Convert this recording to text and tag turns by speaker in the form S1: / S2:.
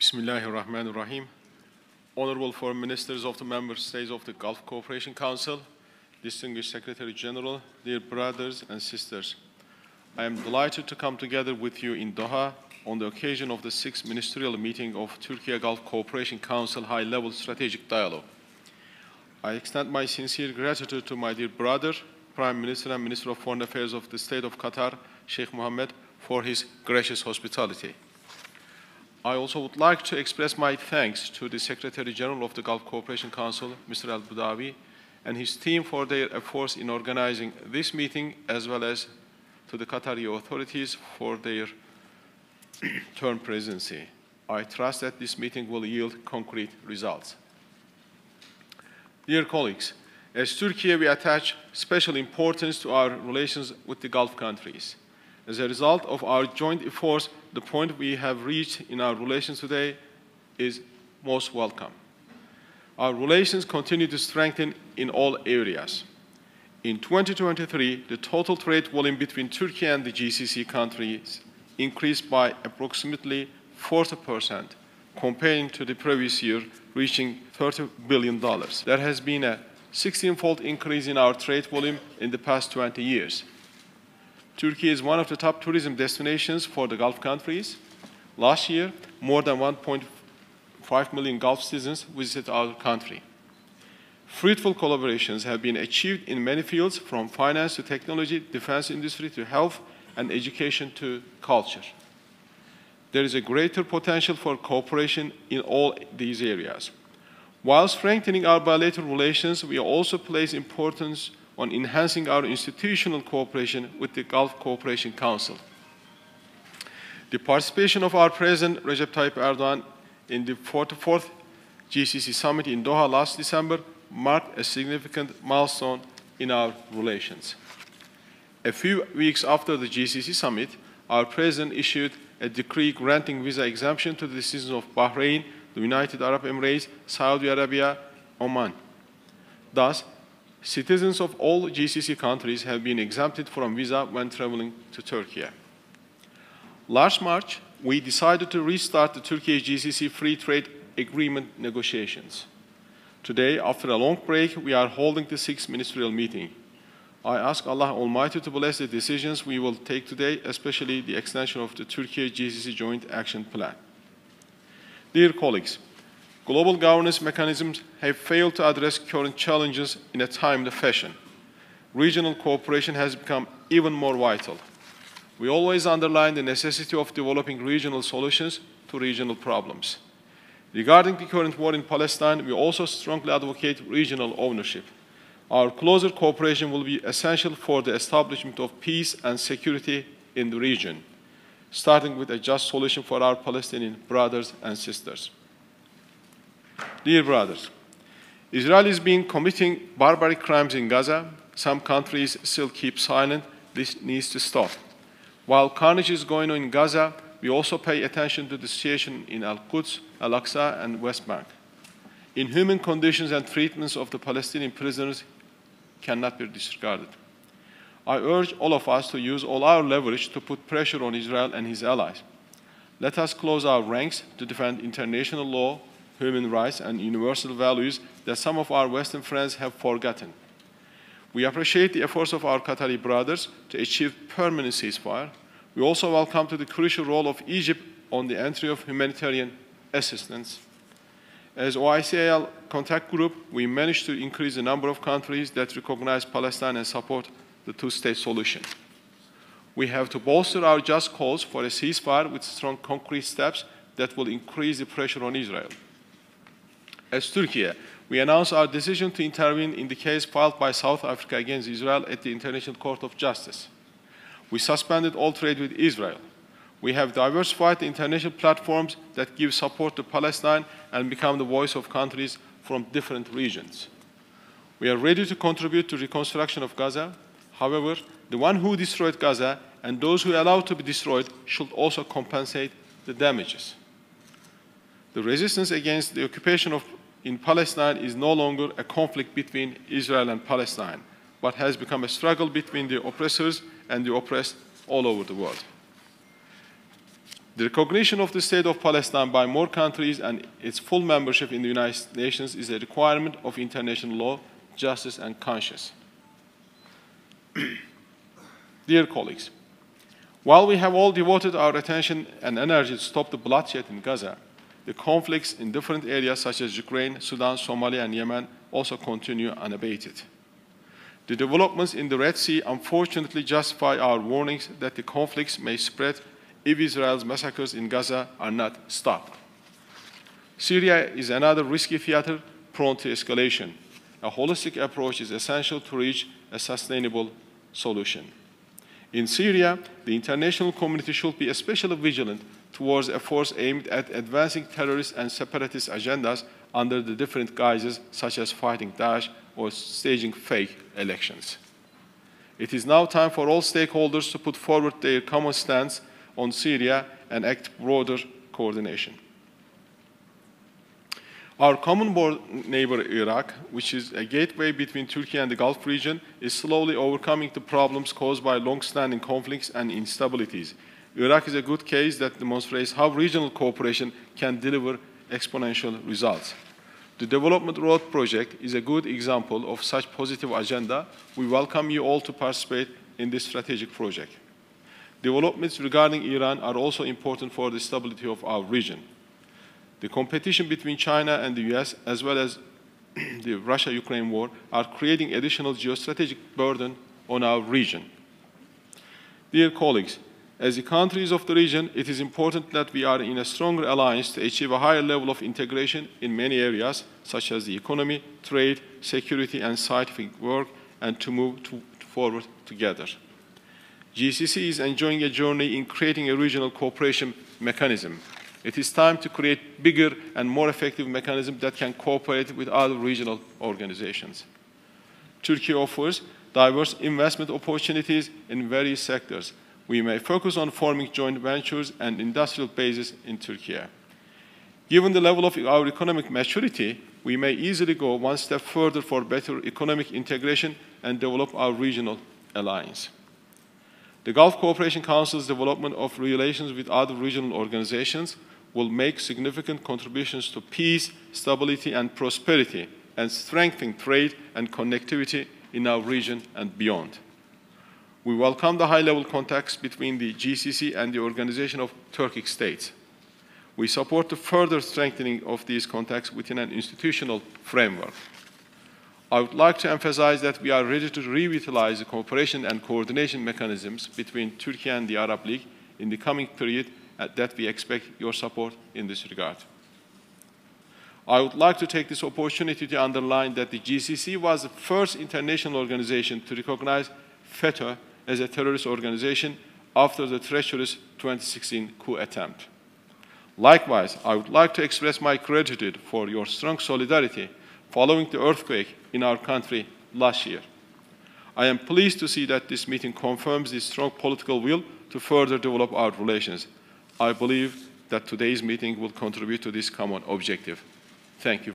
S1: Bismillahirrahmanirrahim. Honorable Foreign Ministers of the Member States of the Gulf Cooperation Council, distinguished Secretary General, dear brothers and sisters, I am delighted to come together with you in Doha on the occasion of the 6th Ministerial Meeting of Turkey-Gulf Cooperation Council High-Level Strategic Dialogue. I extend my sincere gratitude to my dear brother, Prime Minister and Minister of Foreign Affairs of the State of Qatar, Sheikh Mohammed, for his gracious hospitality. I also would like to express my thanks to the Secretary General of the Gulf Cooperation Council, Mr. Al-Budawi, and his team for their efforts in organizing this meeting, as well as to the Qatari authorities for their term presidency. I trust that this meeting will yield concrete results. Dear colleagues, as Turkey, we attach special importance to our relations with the Gulf countries. As a result of our joint efforts, the point we have reached in our relations today is most welcome. Our relations continue to strengthen in all areas. In 2023, the total trade volume between Turkey and the GCC countries increased by approximately 40% comparing to the previous year, reaching $30 billion. There has been a 16-fold increase in our trade volume in the past 20 years. Turkey is one of the top tourism destinations for the Gulf countries. Last year, more than 1.5 million Gulf citizens visited our country. Fruitful collaborations have been achieved in many fields, from finance to technology, defense industry to health, and education to culture. There is a greater potential for cooperation in all these areas. While strengthening our bilateral relations, we also place importance on enhancing our institutional cooperation with the Gulf Cooperation Council. The participation of our President Recep Tayyip Erdogan in the 44th GCC Summit in Doha last December marked a significant milestone in our relations. A few weeks after the GCC Summit, our President issued a decree granting visa exemption to the citizens of Bahrain, the United Arab Emirates, Saudi Arabia, Oman. Thus, citizens of all GCC countries have been exempted from visa when traveling to Turkey. Last March, we decided to restart the Turkey-GCC Free Trade Agreement negotiations. Today, after a long break, we are holding the 6th Ministerial Meeting. I ask Allah Almighty to bless the decisions we will take today, especially the extension of the Turkey-GCC Joint Action Plan. Dear colleagues, global governance mechanisms have failed to address current challenges in a timely fashion. Regional cooperation has become even more vital. We always underline the necessity of developing regional solutions to regional problems. Regarding the current war in Palestine, we also strongly advocate regional ownership. Our closer cooperation will be essential for the establishment of peace and security in the region, starting with a just solution for our Palestinian brothers and sisters. Dear brothers, Israel is committing barbaric crimes in Gaza. Some countries still keep silent. This needs to stop. While carnage is going on in Gaza, we also pay attention to the situation in Al-Quds, Al-Aqsa, and West Bank. Inhuman conditions and treatments of the Palestinian prisoners cannot be disregarded. I urge all of us to use all our leverage to put pressure on Israel and his allies. Let us close our ranks to defend international law, human rights, and universal values that some of our Western friends have forgotten. We appreciate the efforts of our Qatari brothers to achieve permanent ceasefire. We also welcome the crucial role of Egypt on the entry of humanitarian assistance. As OICAL contact group, we managed to increase the number of countries that recognize Palestine and support the two-state solution. We have to bolster our just cause for a ceasefire with strong concrete steps that will increase the pressure on Israel. As Turkey, we announced our decision to intervene in the case filed by South Africa against Israel at the International Court of Justice. We suspended all trade with Israel. We have diversified the international platforms that give support to Palestine and become the voice of countries from different regions. We are ready to contribute to reconstruction of Gaza. However, the one who destroyed Gaza and those who allowed to be destroyed should also compensate the damages. The resistance against the occupation in Palestine is no longer a conflict between Israel and Palestine, but has become a struggle between the oppressors and the oppressed all over the world. The recognition of the State of Palestine by more countries and its full membership in the United Nations is a requirement of international law, justice, and conscience. Dear colleagues, while we have all devoted our attention and energy to stop the bloodshed in Gaza, the conflicts in different areas such as Ukraine, Sudan, Somalia, and Yemen also continue unabated. The developments in the Red Sea unfortunately justify our warnings that the conflicts may spread if Israel's massacres in Gaza are not stopped. Syria is another risky theater prone to escalation. A holistic approach is essential to reach a sustainable solution. In Syria, the international community should be especially vigilant towards efforts aimed at advancing terrorist and separatist agendas under the different guises, such as fighting Daesh or staging fake elections. It is now time for all stakeholders to put forward their common stance on Syria and act broader coordination. Our common neighbor Iraq, which is a gateway between Turkey and the Gulf region, is slowly overcoming the problems caused by long-standing conflicts and instabilities. Iraq is a good case that demonstrates how regional cooperation can deliver exponential results. The Development Road Project is a good example of such positive agenda. We welcome you all to participate in this strategic project. Developments regarding Iran are also important for the stability of our region. The competition between China and the US, as well as the Russia-Ukraine war, are creating additional geostrategic burden on our region. Dear colleagues, as the countries of the region, it is important that we are in a stronger alliance to achieve a higher level of integration in many areas, such as the economy, trade, security, and scientific work, and to move forward together. GCC is enjoying a journey in creating a regional cooperation mechanism. It is time to create bigger and more effective mechanisms that can cooperate with other regional organizations. Turkey offers diverse investment opportunities in various sectors. We may focus on forming joint ventures and industrial bases in Turkey. Given the level of our economic maturity, we may easily go one step further for better economic integration and develop our regional alliance. The Gulf Cooperation Council's development of relations with other regional organizations will make significant contributions to peace, stability, and prosperity, and strengthen trade and connectivity in our region and beyond. We welcome the high-level contacts between the GCC and the Organization of Turkic States. We support the further strengthening of these contacts within an institutional framework. I would like to emphasize that we are ready to revitalize the cooperation and coordination mechanisms between Turkey and the Arab League in the coming period, and that we expect your support in this regard. I would like to take this opportunity to underline that the GCC was the first international organization to recognize FETÖ as a terrorist organization after the treacherous 2016 coup attempt. Likewise, I would like to express my gratitude for your strong solidarity following the earthquake in our country last year. I am pleased to see that this meeting confirms the strong political will to further develop our relations. I believe that today's meeting will contribute to this common objective. Thank you.